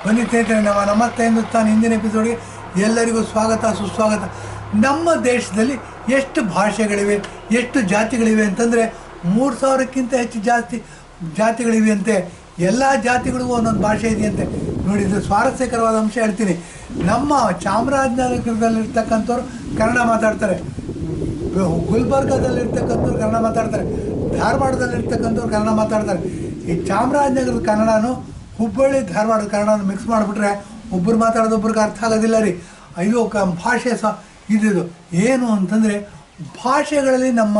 ಬನ್ನಿ ಸ್ನೇಹಿತರೆ, ನಮಸ್ತೆ ಹಿಂದೂಸ್ತಾನ್ ಹಿಂದಿನ ಎಪಿಸೋಡ್ಗೆ ಎಲ್ಲರಿಗೂ ಸ್ವಾಗತ ಸುಸ್ವಾಗತ. ನಮ್ಮ ದೇಶದಲ್ಲಿ ಎಷ್ಟು ಭಾಷೆಗಳಿವೆ, ಎಷ್ಟು ಜಾತಿಗಳಿವೆ ಅಂತಂದರೆ 3000ಕ್ಕಿಂತ ಹೆಚ್ಚು ಜಾತಿಗಳಿವೆ ಅಂತೆ. ಎಲ್ಲ ಜಾತಿಗಳಿಗೂ ಒಂದೊಂದು ಭಾಷೆ ಇದೆಯಂತೆ. ನೋಡಿ, ಇದು ಸ್ವಾರಸ್ಯಕರವಾದ ಅಂಶ ಹೇಳ್ತೀನಿ. ನಮ್ಮ ಚಾಮರಾಜನಗರದಲ್ಲಿರ್ತಕ್ಕಂಥವ್ರು ಕನ್ನಡ ಮಾತಾಡ್ತಾರೆ, ಗುಲ್ಬರ್ಗದಲ್ಲಿರ್ತಕ್ಕಂಥವ್ರು ಕನ್ನಡ ಮಾತಾಡ್ತಾರೆ, ಧಾರವಾಡದಲ್ಲಿರ್ತಕ್ಕಂಥವ್ರು ಕನ್ನಡ ಮಾತಾಡ್ತಾರೆ. ಈ ಚಾಮರಾಜನಗರದ ಕನ್ನಡನೂ ಹುಬ್ಬಳ್ಳಿ ಧಾರವಾಡ ಕನ್ನಡನ ಮಿಕ್ಸ್ ಮಾಡಿಬಿಟ್ರೆ ಒಬ್ಬರು ಮಾತಾಡೋದು ಒಬ್ರಿಗೆ ಅರ್ಥ ಆಗೋದಿಲ್ಲ ರೀ. ಇದು ಭಾಷೆ ಇದು ಏನು ಅಂತಂದರೆ, ಭಾಷೆಗಳಲ್ಲಿ ನಮ್ಮ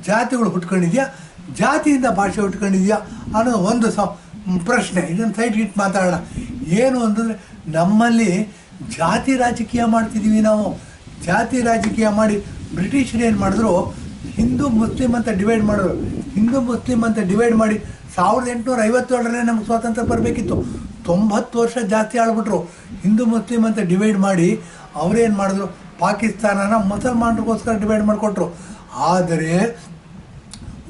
ಜಾತಿಗಳು ಹುಟ್ಕೊಂಡಿದೆಯಾ, ಜಾತಿಯಿಂದ ಭಾಷೆ ಹುಟ್ಕೊಂಡಿದೆಯಾ ಅನ್ನೋದು ಒಂದು ಪ್ರಶ್ನೆ. ಇದನ್ನು ಸೈಡ್ಗೆ ಇಟ್ಟು ಮಾತಾಡೋಣ. ಏನು ಅಂತಂದರೆ, ನಮ್ಮಲ್ಲಿ ಜಾತಿ ರಾಜಕೀಯ ಮಾಡ್ತಿದ್ದೀವಿ ನಾವು. ಜಾತಿ ರಾಜಕೀಯ ಮಾಡಿ ಬ್ರಿಟಿಷರು ಏನು ಮಾಡಿದ್ರು, ಹಿಂದೂ ಮುಸ್ಲಿಮ್ ಅಂತ ಡಿವೈಡ್ ಮಾಡಿದ್ರು. ಹಿಂದೂ ಮುಸ್ಲಿಮ್ ಅಂತ ಡಿವೈಡ್ ಮಾಡಿ 1857 ನಮ್ಗೆ ಸ್ವಾತಂತ್ರ್ಯ ಬರಬೇಕಿತ್ತು. 90 ವರ್ಷ ಜಾಸ್ತಿ ಆಳ್ಬಿಟ್ರು. ಹಿಂದೂ ಮುಸ್ಲಿಮ್ ಅಂತ ಡಿವೈಡ್ ಮಾಡಿ ಅವರೇನು ಮಾಡಿದ್ರು, ಪಾಕಿಸ್ತಾನನ ಮುಸಲ್ಮಾನರಿಗೋಸ್ಕರ ಡಿವೈಡ್ ಮಾಡಿಕೊಟ್ರು. ಆದರೆ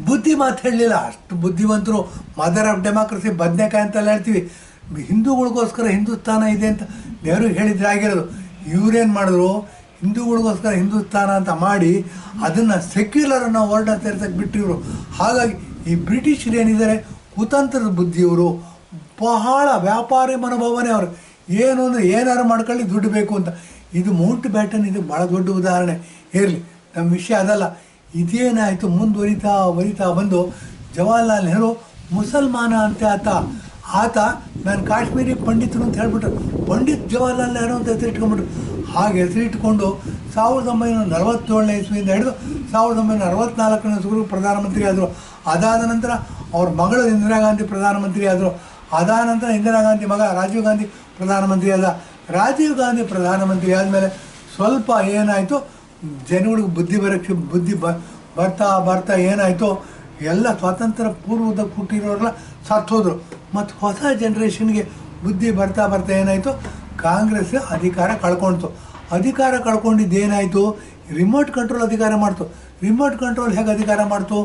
ಬುದ್ಧಿ ಮಾತು ಹೇಳಲಿಲ್ಲ. ಅಷ್ಟು ಬುದ್ಧಿವಂತರು. ಮದರ್ ಆಫ್ ಡೆಮಾಕ್ರಸಿ ಬದನೆಕಾಯಿ ಅಂತೆಲ್ಲ ಹೇಳ್ತೀವಿ. ಹಿಂದೂಗಳಿಗೋಸ್ಕರ ಹಿಂದೂಸ್ತಾನ ಇದೆ ಅಂತ ನೆಹರು ಹೇಳಿದ್ರೆ ಆಗಿರೋದು. ಇವರೇನು ಮಾಡಿದ್ರು, ಹಿಂದೂಗಳಿಗೋಸ್ಕರ ಹಿಂದೂಸ್ತಾನ ಅಂತ ಮಾಡಿ ಅದನ್ನು ಸೆಕ್ಯುಲರನ್ನು ವರ್ಡ್ ಅಂತ ಸೇರ್ಸಕ್ಕೆ ಬಿಟ್ಟಿವರು. ಹಾಗಾಗಿ ಈ ಬ್ರಿಟಿಷರು ಏನಿದ್ದಾರೆ, ಕುತಂತ್ರದ ಬುದ್ಧಿಯವರು, ಬಹಳ ವ್ಯಾಪಾರಿ ಮನೋಭಾವನೆ ಅವರು. ಏನು ಅಂದರೆ ಏನಾರು ಮಾಡ್ಕೊಳ್ಳಿ, ದುಡ್ಡು ಬೇಕು ಅಂತ. ಇದು ಮೌಂಟ್ ಬ್ಯಾಟನ್ ಇದು ಭಾಳ ದೊಡ್ಡ ಉದಾಹರಣೆ. ಇರಲಿ, ನಮ್ಮ ವಿಷಯ ಅದಲ್ಲ. ಇದೇನಾಯಿತು, ಮುಂದುವರಿತಾ ಬಂದು ಜವಾಹರ್ಲಾಲ್ ನೆಹರು ಮುಸಲ್ಮಾನ ಅಂತ ಆತ ನಾನು ಕಾಶ್ಮೀರಿ ಪಂಡಿತರು ಅಂತ ಹೇಳ್ಬಿಟ್ರು. ಪಂಡಿತ್ ಜವಾಹರ್ಲಾಲ್ ನೆಹರು ಅಂತ ಹೆಸರಿಟ್ಕೊಂಡ್ಬಿಟ್ರು. ಹಾಗೆ ಹೆಸರಿಟ್ಕೊಂಡು 1947ನೇ ಇಸ್ವಿಯಿಂದ ಹಿಡಿದು 1964ನೇ ಇಸ್ವಿವರೆಗೂ ಪ್ರಧಾನಮಂತ್ರಿ ಆದರು. ಅದಾದ ನಂತರ ಅವ್ರ ಮಗಳು ಇಂದಿರಾ ಗಾಂಧಿ ಪ್ರಧಾನಮಂತ್ರಿ ಆದರು. ಅದಾದ ನಂತರ ಇಂದಿರಾ ಗಾಂಧಿ ಮಗ ರಾಜೀವ್ ಗಾಂಧಿ ಪ್ರಧಾನಮಂತ್ರಿ ಆದ. ರಾಜೀವ್ ಗಾಂಧಿ ಪ್ರಧಾನಮಂತ್ರಿ ಆದಮೇಲೆ ಸ್ವಲ್ಪ ಏನಾಯಿತು, ಜನಗಳಿಗೆ ಬುದ್ಧಿ ಬರ್ತಾ ಏನಾಯಿತು, ಎಲ್ಲ ಸ್ವಾತಂತ್ರ್ಯ ಪೂರ್ವದ ಹುಟ್ಟಿರೋರೆಲ್ಲ ಸತ್ತೋದ್ರು. ಮತ್ತು ಹೊಸ ಜನ್ರೇಷನ್ಗೆ ಬುದ್ಧಿ ಬರ್ತಾ ಏನಾಯಿತು, ಕಾಂಗ್ರೆಸ್ ಅಧಿಕಾರ ಕಳ್ಕೊಂಡಿದ್ದೇನಾಯಿತು, ರಿಮೋಟ್ ಕಂಟ್ರೋಲ್ ಅಧಿಕಾರ ಮಾಡ್ತು. ರಿಮೋಟ್ ಕಂಟ್ರೋಲ್ ಹೇಗೆ ಅಧಿಕಾರ ಮಾಡ್ತು,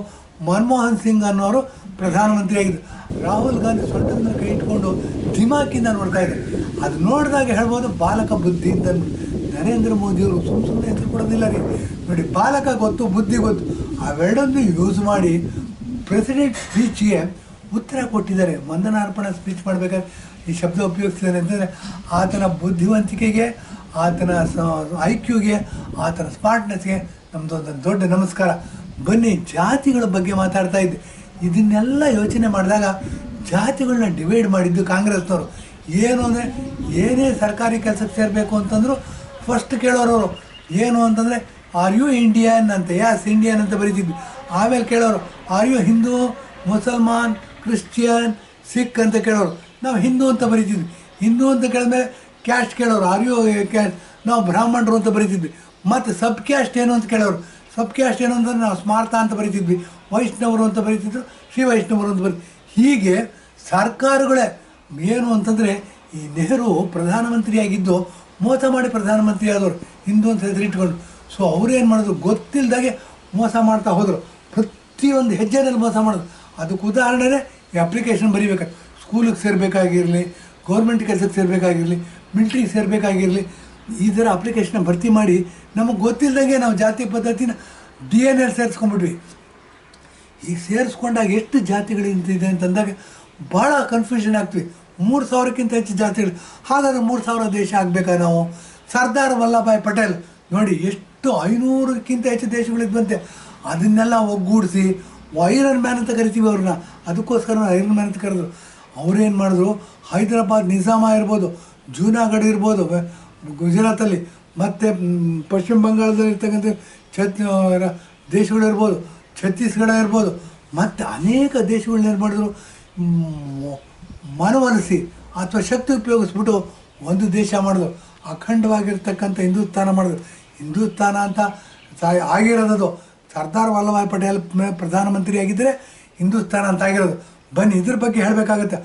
ಮನಮೋಹನ್ ಸಿಂಗ್ ಅನ್ನೋರು ಪ್ರಧಾನಮಂತ್ರಿ ಆಗಿದ್ದರು. ರಾಹುಲ್ ಗಾಂಧಿ ಸೊಂಟದ ಮೇಲೆ ಕೈ ಇಟ್ಕೊಂಡು ದಿಮಾಕಿಂದ ನೋಡ್ತಾ ಇದ್ದಾರೆ. ಅದು ನೋಡಿದಾಗ ಹೇಳ್ಬೋದು ಬಾಲಕ ಬುದ್ಧಿ ಅಂತ. ನರೇಂದ್ರ ಮೋದಿಯವರು ಸುಮ್ಮನೆ ಹೆಸರು ಕೊಡೋದಿಲ್ಲ ರೀ. ನೋಡಿ, ಬಾಲಕ ಗೊತ್ತು, ಬುದ್ಧಿ ಗೊತ್ತು, ಅವೆರಡನ್ನು ಯೂಸ್ ಮಾಡಿ ಪ್ರೆಸಿಡೆಂಟ್ ಸ್ಪೀಚ್ಗೆ ಉತ್ತರ ಕೊಟ್ಟಿದ್ದಾರೆ. ವಂದನಾರ್ಪಣಾ ಸ್ಪೀಚ್ ಮಾಡಬೇಕಾದ್ರೆ ಈ ಶಬ್ದ ಉಪಯೋಗಿಸಿದ್ದಾರೆ ಅಂತಂದರೆ, ಆತನ ಬುದ್ಧಿವಂತಿಕೆಗೆ, ಆತನ IQಗೆ, ಆತನ ಸ್ಮಾರ್ಟ್ನೆಸ್ಗೆ ನಮ್ಮದೊಂದು ದೊಡ್ಡ ನಮಸ್ಕಾರ. ಬನ್ನಿ, ಜಾತಿಗಳ ಬಗ್ಗೆ ಮಾತಾಡ್ತಾ ಇದ್ದೆ. ಇದನ್ನೆಲ್ಲ ಯೋಚನೆ ಮಾಡಿದಾಗ ಜಾತಿಗಳನ್ನ ಡಿವೈಡ್ ಮಾಡಿದ್ದು ಕಾಂಗ್ರೆಸ್ನವರು. ಏನು ಅಂದರೆ, ಏನೇ ಸರ್ಕಾರಿ ಕೆಲಸಕ್ಕೆ ಸೇರಬೇಕು ಅಂತಂದರೂ ಫಸ್ಟ್ ಕೇಳೋರವರು ಏನು ಅಂತಂದರೆ, ಆರ್ ಯು ಇಂಡಿಯನ್ ಅಂತ, ಯಾಸ್ ಇಂಡಿಯನ್ ಅಂತ ಬರೀತಿದ್ವಿ. ಆಮೇಲೆ ಕೇಳೋರು, ಆರ್ ಯು ಹಿಂದೂ, ಮುಸಲ್ಮಾನ್, ಕ್ರಿಶ್ಚಿಯನ್, ಸಿಖ್ ಅಂತ ಕೇಳೋರು. ನಾವು ಹಿಂದೂ ಅಂತ ಬರೀತಿದ್ವಿ. ಹಿಂದೂ ಅಂತ ಕೇಳಿದ್ಮೇಲೆ ಕ್ಯಾಸ್ಟ್ ಕೇಳೋರು, ಆರ್ ಯು ಕ್ಯಾಸ್ಟ್, ನಾವು ಬ್ರಾಹ್ಮಣರು ಅಂತ ಬರೀತಿದ್ವಿ. ಮತ್ತು ಸಬ್ ಕ್ಯಾಸ್ಟ್ ಏನು ಅಂತ ಕೇಳೋರು. ಸಬ್ ಕ್ಯಾಸ್ಟ್ ಏನು ಅಂತಂದ್ರೆ ನಾವು ಸ್ಮಾರ್ತ ಅಂತ ಬರೀತಿದ್ವಿ, ವೈಷ್ಣವರು ಅಂತ ಬರೀತಿದ್ರು, ಶ್ರೀ ವೈಷ್ಣವರು ಅಂತ ಹೀಗೆ ಸರ್ಕಾರಗಳೇ ಏನು ಅಂತಂದರೆ, ಈ ನೆಹರು ಪ್ರಧಾನಮಂತ್ರಿಯಾಗಿದ್ದು ಮೋಸ ಮಾಡಿ ಪ್ರಧಾನಮಂತ್ರಿ ಆದವರು, ಹಿಂದೂ ಅಂತ ಹೆಸರಿಟ್ಕೊಂಡು. ಸೊ ಅವ್ರೇನು ಮಾಡಿದ್ರು, ಗೊತ್ತಿಲ್ಲದಾಗೆ ಮೋಸ ಮಾಡ್ತಾ ಹೋದರು. ಪ್ರತಿಯೊಂದು ಹೆಜ್ಜೆನಲ್ಲಿ ಮೋಸ ಮಾಡೋದು. ಅದಕ್ಕೆ ಉದಾಹರಣೆನೇ ಈ ಅಪ್ಲಿಕೇಶನ್ ಬರೀಬೇಕಾದ್ರೆ, ಸ್ಕೂಲಿಗೆ ಸೇರಬೇಕಾಗಿರಲಿ, ಗೌರ್ಮೆಂಟ್ ಕೆಲಸಕ್ಕೆ ಸೇರಬೇಕಾಗಿರಲಿ, ಮಿಲ್ಟ್ರಿಗೆ ಸೇರಬೇಕಾಗಿರಲಿ, ಈ ಥರ ಅಪ್ಲಿಕೇಶನ್ ಭರ್ತಿ ಮಾಡಿ ನಮಗೆ ಗೊತ್ತಿಲ್ಲದಂಗೆ ನಾವು ಜಾತಿ ಪದ್ಧತಿನ DNA ಸೇರಿಸ್ಕೊಂಡ್ಬಿಟ್ವಿ. ಈಗ ಸೇರಿಸ್ಕೊಂಡಾಗ ಎಷ್ಟು ಜಾತಿಗಳಿದೆ ಅಂತಂದಾಗ ಭಾಳ ಕನ್ಫ್ಯೂಷನ್ ಆಗ್ತೀವಿ. 3000ಕ್ಕಿಂತ ಹೆಚ್ಚು ಜಾತಿಗಳು. ಹಾಗಾದರೆ 3000 ದೇಶ ಆಗಬೇಕಾ ನಾವು? ಸರ್ದಾರ್ ವಲ್ಲಭಾಯ್ ಪಟೇಲ್ ನೋಡಿ, ಎಷ್ಟು 500ಕ್ಕಿಂತ ಹೆಚ್ಚು ದೇಶಗಳಿದ್ವಂತೆ. ಅದನ್ನೆಲ್ಲ ಒಗ್ಗೂಡಿಸಿ ಐರನ್ ಮ್ಯಾನ್ ಅಂತ ಕರಿತೀವಿ ಅವ್ರನ್ನ. ಅದಕ್ಕೋಸ್ಕರ ಐರನ್ ಮ್ಯಾನ್ ಅಂತ ಕರೆದ್ರು. ಅವ್ರೇನು ಮಾಡಿದ್ರು, ಹೈದರಾಬಾದ್ ನಿಜಾಮ ಇರ್ಬೋದು, ಜೂನಾಗಢ ಇರ್ಬೋದು ಗುಜರಾತಲ್ಲಿ, ಮತ್ತು ಪಶ್ಚಿಮ ಬಂಗಾಳದಲ್ಲಿ ಇರ್ತಕ್ಕಂಥ ದೇಶಗಳಿರ್ಬೋದು, ಛತ್ತೀಸ್ಗಢ ಇರ್ಬೋದು, ಮತ್ತು ಅನೇಕ ದೇಶಗಳನ್ನ ಏನು ಮಾಡಿದ್ರು, ಮನವೊಲಿಸಿ ಅಥವಾ ಶಕ್ತಿ ಉಪಯೋಗಿಸ್ಬಿಟ್ಟು ಒಂದು ದೇಶ ಮಾಡಿದ್ರು. ಅಖಂಡವಾಗಿರ್ತಕ್ಕಂಥ ಹಿಂದೂಸ್ತಾನ ಮಾಡಿದ್ರು. ಹಿಂದೂಸ್ತಾನ ಅಂತ ಆಗಿರೋದು ಸರ್ದಾರ್ ವಲ್ಲಭಾಯ್ ಪಟೇಲ್ ಪ್ರಧಾನಮಂತ್ರಿ ಆಗಿದ್ದರೆ ಹಿಂದೂಸ್ತಾನ ಅಂತ ಆಗಿರೋದು. ಬನ್ನಿ, ಇದ್ರ ಬಗ್ಗೆ ಹೇಳಬೇಕಾಗತ್ತೆ.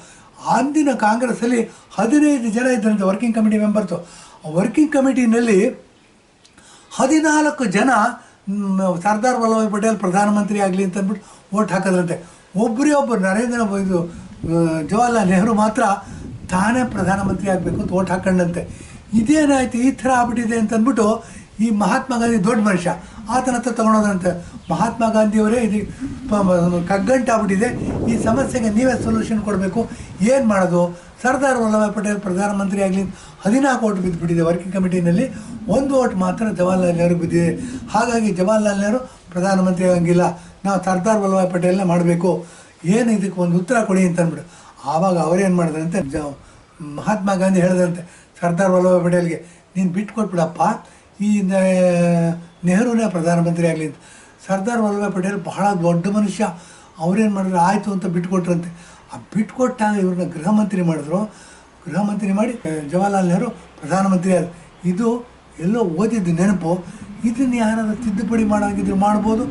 ಅಂದಿನ ಕಾಂಗ್ರೆಸ್ಸಲ್ಲಿ 15 ಜನ ಇದ್ದಂತೆ ವರ್ಕಿಂಗ್ ಕಮಿಟಿ ಮೆಂಬರ್ಸು. ವರ್ಕಿಂಗ್ ಕಮಿಟಿನಲ್ಲಿ 14 ಜನ ಸರ್ದಾರ್ ವಲ್ಲಭಾಯ್ ಪಟೇಲ್ ಪ್ರಧಾನಮಂತ್ರಿ ಆಗಲಿ ಅಂತಂದ್ಬಿಟ್ಟು ವೋಟ್ ಹಾಕೋದ್ರಂತೆ. ಒಬ್ಬರೇ ಒಬ್ಬರು ಜವಾಹರ್ಲಾಲ್ ನೆಹರು ಮಾತ್ರ ತಾನೇ ಪ್ರಧಾನಮಂತ್ರಿ ಆಗಬೇಕು ಅಂತ ಓಟ್ ಹಾಕೊಂಡಂತೆ. ಇದೇನಾಯ್ತು ಈ ಥರ ಆಗ್ಬಿಟ್ಟಿದೆ ಅಂತಂದ್ಬಿಟ್ಟು ಈ ಮಹಾತ್ಮ ಗಾಂಧಿ ದೊಡ್ಡ ಮನುಷ್ಯ ಆತನ ಹತ್ರ ತೊಗೊಳೋದಂತೆ. ಮಹಾತ್ಮ ಗಾಂಧಿಯವರೇ ಇದು ಕಗ್ಗಂಟಾಗ್ಬಿಟ್ಟಿದೆ, ಈ ಸಮಸ್ಯೆಗೆ ನೀವೇ ಸೊಲ್ಯೂಷನ್ ಕೊಡಬೇಕು, ಏನು ಮಾಡೋದು? ಸರ್ದಾರ್ ವಲ್ಲಭಾಯ್ ಪಟೇಲ್ ಪ್ರಧಾನಮಂತ್ರಿ ಆಗಲಿ 14 ಓಟ್ ಬಿದ್ದುಬಿಟ್ಟಿದೆ ವರ್ಕಿಂಗ್ ಕಮಿಟಿನಲ್ಲಿ, 1 ಓಟ್ ಮಾತ್ರ ಜವಾಹರ್ಲಾಲ್ ನೆಹರು ಬಿದ್ದಿದೆ. ಹಾಗಾಗಿ ಜವಾಹರ್ಲಾಲ್ ನೆಹರು ಪ್ರಧಾನಮಂತ್ರಿ ಆಗಂಗಿಲ್ಲ, ನಾವು ಸರ್ದಾರ್ ವಲ್ಲಭಾಯ್ ಪಟೇಲ್ನ ಮಾಡಬೇಕು, ಏನು ಇದಕ್ಕೆ ಒಂದು ಉತ್ತರ ಕೊಡಿ ಅಂತ ಅಂದ್ಬಿಡು. ಆವಾಗ ಅವರೇನು ಮಾಡಿದ್ರಂತೆ, ಮಹಾತ್ಮ ಗಾಂಧಿ ಹೇಳಿದಂತೆ ಸರ್ದಾರ್ ವಲ್ಲಭಾಯ್ ಪಟೇಲ್ಗೆ, ನೀನು ಬಿಟ್ಕೊಟ್ಬಿಡಪ್ಪ, ಈ ನೆಹರೂನೇ ಪ್ರಧಾನಮಂತ್ರಿ ಆಗಲಿ ಅಂತ. ಸರ್ದಾರ್ ವಲ್ಲಭಾಯ್ ಪಟೇಲ್ ಬಹಳ ದೊಡ್ಡ ಮನುಷ್ಯ, ಅವ್ರೇನು ಮಾಡಿದ್ರು, ಆಯಿತು ಅಂತ ಬಿಟ್ಕೊಟ್ರಂತೆ. ಆ ಬಿಟ್ಕೊಟ್ಟಾಗ ಇವ್ರನ್ನ ಗೃಹ ಮಂತ್ರಿ ಮಾಡಿದ್ರು. ಗೃಹ ಮಂತ್ರಿ ಮಾಡಿ ಜವಾಹರ್ಲಾಲ್ ನೆಹರು ಪ್ರಧಾನಮಂತ್ರಿ ಆದರು. ಇದು ಎಲ್ಲೋ ಓದಿದ್ದು ನೆನಪು. ಇದನ್ನು ಯಾರಾದ್ರೂ ತಿದ್ದುಪಡಿ ಮಾಡೋಂಗಿದ್ರು ಮಾಡ್ಬೋದು,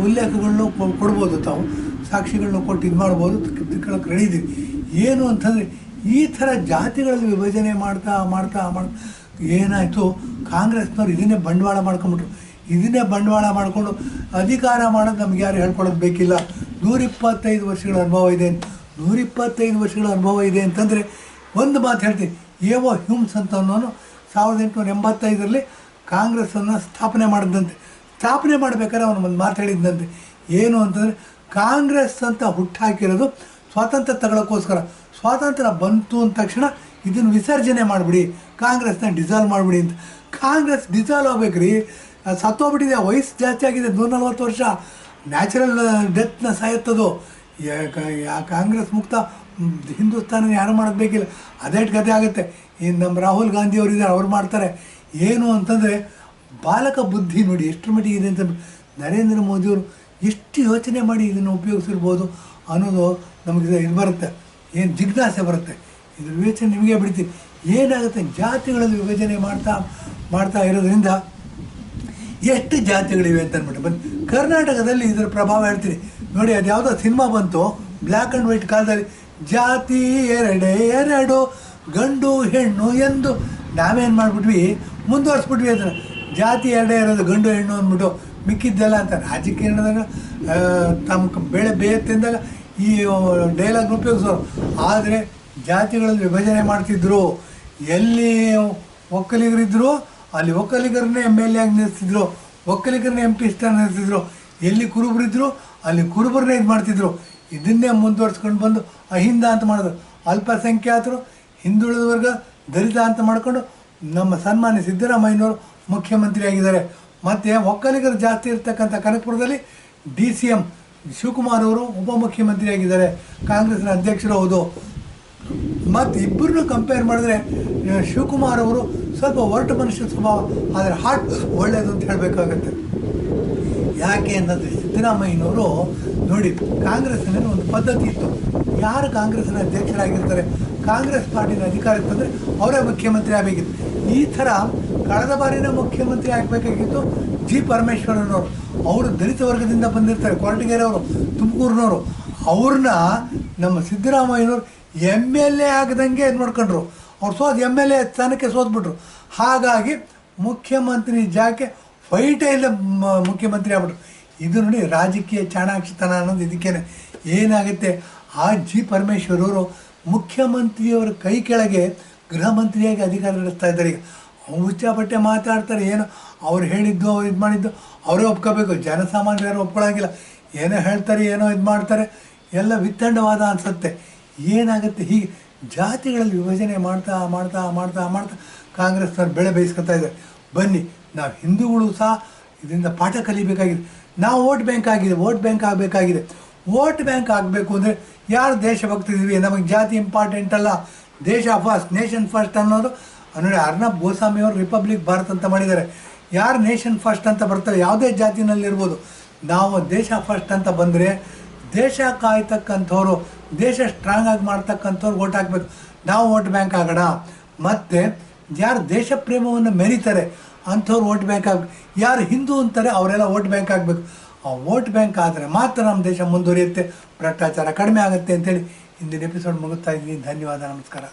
ಉಲ್ಲೇಖಗಳನ್ನೂ ಕೊಡ್ಬೋದು, ತಾವು ಸಾಕ್ಷಿಗಳನ್ನ ಕೊಟ್ಟು ಇದು ಮಾಡ್ಬೋದು, ತಿಳ್ಕೊಳಕ್ಕೆ ರೆಡಿ ಇದ್ದೀವಿ. ಏನು ಅಂತಂದರೆ ಈ ಥರ ಜಾತಿಗಳಲ್ಲಿ ವಿಭಜನೆ ಮಾಡ್ತಾ ಮಾಡ್ತಾ ಮಾಡ್ತಾ ಏನಾಯಿತು, ಕಾಂಗ್ರೆಸ್ನವ್ರು ಇದನ್ನೇ ಬಂಡವಾಳ ಮಾಡ್ಕೊಂಬಿಟ್ರು. ಇದನ್ನೇ ಬಂಡವಾಳ ಮಾಡಿಕೊಂಡು ಅಧಿಕಾರ ಮಾಡೋದು ನಮ್ಗೆ ಯಾರು ಹೇಳ್ಕೊಡೋದು ಬೇಕಿಲ್ಲ. 125 ವರ್ಷಗಳ ಅನುಭವ ಇದೆ. 125 ವರ್ಷಗಳ ಅನುಭವ ಇದೆ ಅಂತಂದರೆ ಒಂದು ಮಾತು ಹೇಳ್ತೀನಿ, ಎವೋ ಹ್ಯೂಮ್ಸ್ ಅಂತ ಅನ್ನೋನು 1885ರಲ್ಲಿ ಕಾಂಗ್ರೆಸ್ಸನ್ನು ಸ್ಥಾಪನೆ ಮಾಡಿದಂತೆ. ಸ್ಥಾಪನೆ ಮಾಡಬೇಕಾದ್ರೆ ಅವನು ಒಂದು ಮಾತು ಹೇಳಿದ್ದಂತೆ, ಏನು ಅಂತಂದರೆ ಕಾಂಗ್ರೆಸ್ ಅಂತ ಹುಟ್ಟಾಕಿರೋದು ಸ್ವಾತಂತ್ರ್ಯ ತಗೊಳ್ಳೋಕ್ಕೋಸ್ಕರ. ಸ್ವಾತಂತ್ರ್ಯ ಬಂತು ಅಂದ ತಕ್ಷಣ ಇದನ್ನು ವಿಸರ್ಜನೆ ಮಾಡಿಬಿಡಿ, ಕಾಂಗ್ರೆಸ್ನ ಡಿಸಾಲ್ವ್ ಮಾಡಿಬಿಡಿ ಅಂತ. ಕಾಂಗ್ರೆಸ್ ಡಿಸಾಲ್ವ್ ಆಗ್ಬೇಕು ರೀ, ಸತ್ತೋಗ್ಬಿಟ್ಟಿದೆ, ವಯಸ್ಸು ಜಾಸ್ತಿ ಆಗಿದೆ, 140 ವರ್ಷ, ನ್ಯಾಚುರಲ್ ಡೆತ್ನ ಸಾಯುತ್ತದು. ಕಾಂಗ್ರೆಸ್ ಮುಕ್ತ ಹಿಂದೂಸ್ತಾನ ಯಾರು ಮಾಡೋದು ಬೇಕಿಲ್ಲ, ಅದೇ ಕಥೆ ಆಗುತ್ತೆ. ಇನ್ನು ನಮ್ಮ ರಾಹುಲ್ ಗಾಂಧಿ ಅವರಿದ್ದಾರೆ, ಅವ್ರು ಮಾಡ್ತಾರೆ. ಏನು ಅಂತಂದರೆ ಬಾಲಕ ಬುದ್ಧಿ ನೋಡಿ ಎಷ್ಟರ ಮಟ್ಟಿಗೆ ಇದೆ ಅಂತ. ನರೇಂದ್ರ ಮೋದಿಯವರು ಎಷ್ಟು ಯೋಚನೆ ಮಾಡಿ ಇದನ್ನು ಉಪಯೋಗಿಸಿರ್ಬೋದು ಅನ್ನೋದು ನಮಗೆ ಇದು ಬರುತ್ತೆ, ಏನು ಜಿಜ್ಞಾಸೆ ಬರುತ್ತೆ. ಇದ್ರ ವಿವೇಚನೆ ನಿಮಗೆ ಬಿಡ್ತೀವಿ. ಏನಾಗುತ್ತೆ, ಜಾತಿಗಳಲ್ಲಿ ವಿಭಜನೆ ಮಾಡ್ತಾ ಮಾಡ್ತಾ ಇರೋದ್ರಿಂದ ಎಷ್ಟು ಜಾತಿಗಳಿವೆ ಅಂತ ಅಂದ್ಬಿಟ್ಟು ಬನ್ನಿ. ಕರ್ನಾಟಕದಲ್ಲಿ ಇದರ ಪ್ರಭಾವ ಹೇಳ್ತೀನಿ ನೋಡಿ. ಅದು ಯಾವುದೋ ಸಿನಿಮಾ ಬಂತು ಬ್ಲ್ಯಾಕ್ ಆ್ಯಂಡ್ ವೈಟ್ ಕಾಲದಲ್ಲಿ, ಜಾತಿ ಎರಡೇ ಎರಡು ಗಂಡು ಹೆಣ್ಣು ಎಂದು ನಾವೇನು ಮಾಡಿಬಿಟ್ವಿ, ಮುಂದುವರಿಸ್ಬಿಟ್ವಿ ಅದನ್ನು. ಜಾತಿ ಎರಡೇ ಇರೋದು ಗಂಡು ಹೆಣ್ಣು ಅಂದ್ಬಿಟ್ಟು ಮಿಕ್ಕಿದ್ದೆಲ್ಲ ಅಂತ ರಾಜಕೀಯದಾಗ ತಮ್ಮ ಬೆಳೆ ಬೇಯತ್ತಿಂದಾಗ ಈ ಡೈಲಾಗ್ನ ಉಪಯೋಗಿಸೋರು. ಆದರೆ ಜಾತಿಗಳಲ್ಲಿ ವಿಭಜನೆ ಮಾಡ್ತಿದ್ರು. ಎಲ್ಲಿ ಒಕ್ಕಲಿಗರಿದ್ದರು ಅಲ್ಲಿ ಒಕ್ಕಲಿಗರನ್ನೇ MLA ಆಗಿ ನಿಲ್ಲಿಸ್ತಿದ್ರು, ಒಕ್ಕಲಿಗರನ್ನೇ MP ಸ್ಥಾನ ನಿಲ್ಲಿಸ್ತಿದ್ರು. ಎಲ್ಲಿ ಕುರುಬರಿದ್ದರು ಅಲ್ಲಿ ಕುರುಬರನ್ನೇ ಇದು ಮಾಡ್ತಿದ್ರು. ಇದನ್ನೇ ಮುಂದುವರ್ಸ್ಕೊಂಡು ಬಂದು ಅಹಿಂದ ಅಂತ ಮಾಡಿದ್ರು. ಅಲ್ಪಸಂಖ್ಯಾತರು, ಹಿಂದುಳಿದ ವರ್ಗ, ದಲಿತ ಅಂತ ಮಾಡಿಕೊಂಡು ನಮ್ಮ ಸನ್ಮಾನ್ಯ ಸಿದ್ದರಾಮಯ್ಯನವರು ಮುಖ್ಯಮಂತ್ರಿ ಆಗಿದ್ದಾರೆ. ಮತ್ತು ಒಕ್ಕಲಿಗರು ಜಾಸ್ತಿ ಇರ್ತಕ್ಕಂಥ ಕನಕಪುರದಲ್ಲಿ DCM ಶಿವಕುಮಾರ್ ಅವರು ಉಪಮುಖ್ಯಮಂತ್ರಿ ಆಗಿದ್ದಾರೆ, ಕಾಂಗ್ರೆಸ್ನ ಅಧ್ಯಕ್ಷರು ಹೌದು. ಮತ್ತು ಇಬ್ಬರನ್ನೂ ಕಂಪೇರ್ ಮಾಡಿದ್ರೆ ಶಿವಕುಮಾರ್ ಅವರು ಸ್ವಲ್ಪ ಒರಟು ಮನುಷ್ಯ ಸ್ವಭಾವ, ಆದರೆ ಹಾರ್ಟ್ ಒಳ್ಳೆಯದು ಅಂತ ಹೇಳಬೇಕಾಗತ್ತೆ. ಯಾಕೆ ಅಂತಂದರೆ ಸಿದ್ದರಾಮಯ್ಯನವರು ನೋಡಿ, ಕಾಂಗ್ರೆಸ್ನಲ್ಲಿ ಒಂದು ಪದ್ಧತಿ ಇತ್ತು, ಯಾರು ಕಾಂಗ್ರೆಸ್ನ ಅಧ್ಯಕ್ಷರಾಗಿರ್ತಾರೆ, ಕಾಂಗ್ರೆಸ್ ಪಾರ್ಟಿನ ಅಧಿಕಾರ ಇರ್ತಂದರೆ ಅವರೇ ಮುಖ್ಯಮಂತ್ರಿ ಆಗಬೇಕಿತ್ತು. ಈ ಥರ ಕಳೆದ ಬಾರಿನ ಮುಖ್ಯಮಂತ್ರಿ ಆಗಬೇಕಾಗಿತ್ತು G. ಪರಮೇಶ್ವರನವರು. ಅವರು ದಲಿತ ವರ್ಗದಿಂದ ಬಂದಿರ್ತಾರೆ, ಕೊರಟಗೆರೆ ಅವರು, ತುಮಕೂರಿನವರು. ಅವ್ರನ್ನ ನಮ್ಮ ಸಿದ್ದರಾಮಯ್ಯನವರು MLA ಆಗದಂಗೆ ಇದು ಮಾಡ್ಕೊಂಡ್ರು. ಅವ್ರು MLA ಸ್ಥಾನಕ್ಕೆ ಸೋತ್ಬಿಟ್ರು. ಹಾಗಾಗಿ ಮುಖ್ಯಮಂತ್ರಿ ಜಾಗಕ್ಕೆ ಫೈಟೇ ಇಲ್ಲ, ಮುಖ್ಯಮಂತ್ರಿ ಆಗ್ಬಿಟ್ರು. ಇದು ನೋಡಿ ರಾಜಕೀಯ ಚಾಣಾಕ್ಷತನ ಅನ್ನೋದು ಇದಕ್ಕೇನೆ. ಏನಾಗುತ್ತೆ, ಆ G. ಪರಮೇಶ್ವರವರು ಮುಖ್ಯಮಂತ್ರಿಯವರ ಕೈ ಕೆಳಗೆ ಗೃಹ ಮಂತ್ರಿಯಾಗಿ ಅಧಿಕಾರ ನಡೆಸ್ತಾ ಇದ್ದಾರೆ. ಈಗ ಹುಚ್ಚಾಪಟ್ಟೆ ಮಾತಾಡ್ತಾರೆ, ಏನೋ ಅವ್ರು ಹೇಳಿದ್ದು ಅವ್ರು ಇದು ಮಾಡಿದ್ದು ಅವರೇ ಒಪ್ಕೋಬೇಕು, ಜನಸಾಮಾನ್ಯರು ಒಪ್ಕೊಳ್ಳೋಂಗಿಲ್ಲ. ಏನೋ ಹೇಳ್ತಾರೆ, ಏನೋ ಇದು ಮಾಡ್ತಾರೆ, ಎಲ್ಲ ವಿತ್ತಂಡವಾದ ಅನಿಸುತ್ತೆ. ಏನಾಗುತ್ತೆ, ಹೀಗೆ ಜಾತಿಗಳಲ್ಲಿ ವಿಭಜನೆ ಮಾಡ್ತಾ ಮಾಡ್ತಾ ಮಾಡ್ತಾ ಮಾಡ್ತಾ ಕಾಂಗ್ರೆಸ್ನವ್ರು ಬೆಳೆ ಬೇಯಿಸ್ಕೊತಾ ಇದ್ದಾರೆ. ಬನ್ನಿ, ನಾವು ಹಿಂದೂಗಳು ಸಹ ಇದರಿಂದ ಪಾಠ ಕಲಿಬೇಕಾಗಿದೆ. ನಾವು ವೋಟ್ ಬ್ಯಾಂಕ್ ಆಗಿದೆ, ವೋಟ್ ಬ್ಯಾಂಕ್ ಆಗಬೇಕಾಗಿದೆ. ವೋಟ್ ಬ್ಯಾಂಕ್ ಆಗಬೇಕು ಅಂದರೆ ಯಾರು ದೇಶಭಕ್ತಿದ್ದೀವಿ, ನಮಗೆ ಜಾತಿ ಇಂಪಾರ್ಟೆಂಟ್ ಅಲ್ಲ, ದೇಶ ಫಸ್ಟ್, ನೇಷನ್ ಫಸ್ಟ್ ಅನ್ನೋದು ನೋಡಿ. ಅರ್ನಬ್ ಗೋಸ್ವಾಮಿಯವರು ರಿಪಬ್ಲಿಕ್ ಭಾರತ್ ಅಂತ ಮಾಡಿದ್ದಾರೆ. ಯಾರು ನೇಷನ್ ಫಸ್ಟ್ ಅಂತ ಬರ್ತಾರೆ, ಯಾವುದೇ ಜಾತಿನಲ್ಲಿರ್ಬೋದು, ನಾವು ದೇಶ ಫಸ್ಟ್ ಅಂತ ಬಂದರೆ ದೇಶ ಕಾಯ್ತಕ್ಕಂಥವ್ರು, ದೇಶ ಸ್ಟ್ರಾಂಗ್ ಆಗಿ ಮಾಡ್ತಕ್ಕಂಥವ್ರು ವೋಟ್ ಹಾಕಬೇಕು. ನಾವು ವೋಟ್ ಬ್ಯಾಂಕ್ ಆಗೋಣ. ಮತ್ತು ಯಾರು ದೇಶ ಪ್ರೇಮವನ್ನು ಮೆರೀತಾರೆ ಅಂಥವ್ರು ವೋಟ್ ಬ್ಯಾಂಕ್ ಆಗಬೇಕು. ಯಾರು ಹಿಂದೂ ಅಂತಾರೆ ಅವರೆಲ್ಲ ವೋಟ್ ಬ್ಯಾಂಕ್ ಆಗಬೇಕು. ಆ ವೋಟ್ ಬ್ಯಾಂಕ್ ಆದರೆ ಮಾತ್ರ ನಮ್ಮ ದೇಶ ಮುಂದುವರಿಯುತ್ತೆ, ಭ್ರಷ್ಟಾಚಾರ ಕಡಿಮೆ ಆಗುತ್ತೆ ಅಂತೇಳಿ ಇಂದಿನ ಎಪಿಸೋಡ್ ಮುಗಿಸ್ತಾ ಇದ್ದೀನಿ. ಧನ್ಯವಾದ, ನಮಸ್ಕಾರ.